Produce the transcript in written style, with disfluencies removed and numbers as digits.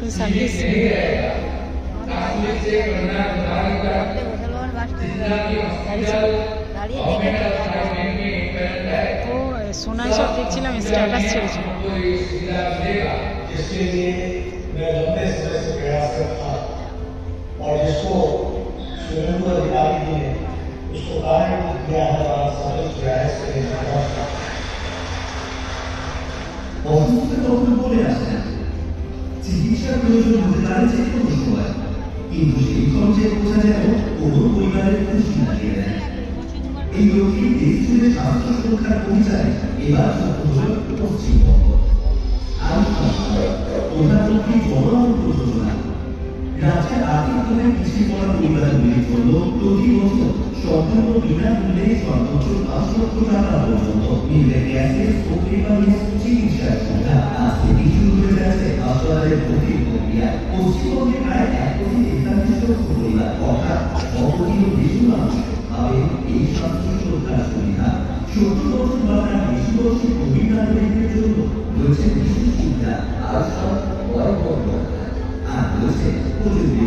ফুল service. ও সোনাই সব দেখছিলাম, status ছেড়েছিল। और जिसको स्वयं को अधिकारी दिए उसको कारण किया है और सफल किया है इसके लिए অসুস্থতা তখন বলে আসে না, চিকিৎসার প্রয়োজন হতে পারে যে কোনো সময়, কিন্তু সেই খরচে বোঝা যেন পুরো পরিবারের খুশি লাগিয়ে দেয়। এই লক্ষ্যে দেশ জুড়ে স্বাস্থ্য সুরক্ষার পরিচয় এবার যুক্ত হল পশ্চিমবঙ্গ। প্রধানমন্ত্রী জন আরোগ্য যোজনা রাজ্যের আর্থিকভাবে পিছিয়ে পড়া পরিবারগুলির জন্য প্রতি বছর সম্পূর্ণ বিনামূল্যে সর্বোচ্চ 5 লক্ষ টাকা পর্যন্ত মিলবে গ্যাসের ও প্রিপারেন্স চিকিৎসার সুবিধা। আজ থেকেই শুরু হয়ে গেছে হাসপাতালের ভর্তির প্রক্রিয়া। পশ্চিমবঙ্গে প্রায় 1,43 লক্ষ পরিবার অর্থাৎ অবহিত বেশি মানুষ পাবে এই স্বাস্থ্য সুরক্ষার সুবিধা। 70 বছর বা তার বেশি বয়সী প্রবীণ নাগরিকদের জন্য রয়েছে বিশেষ সুবিধা, আর সব আর রয়েছে প্রযুক্তি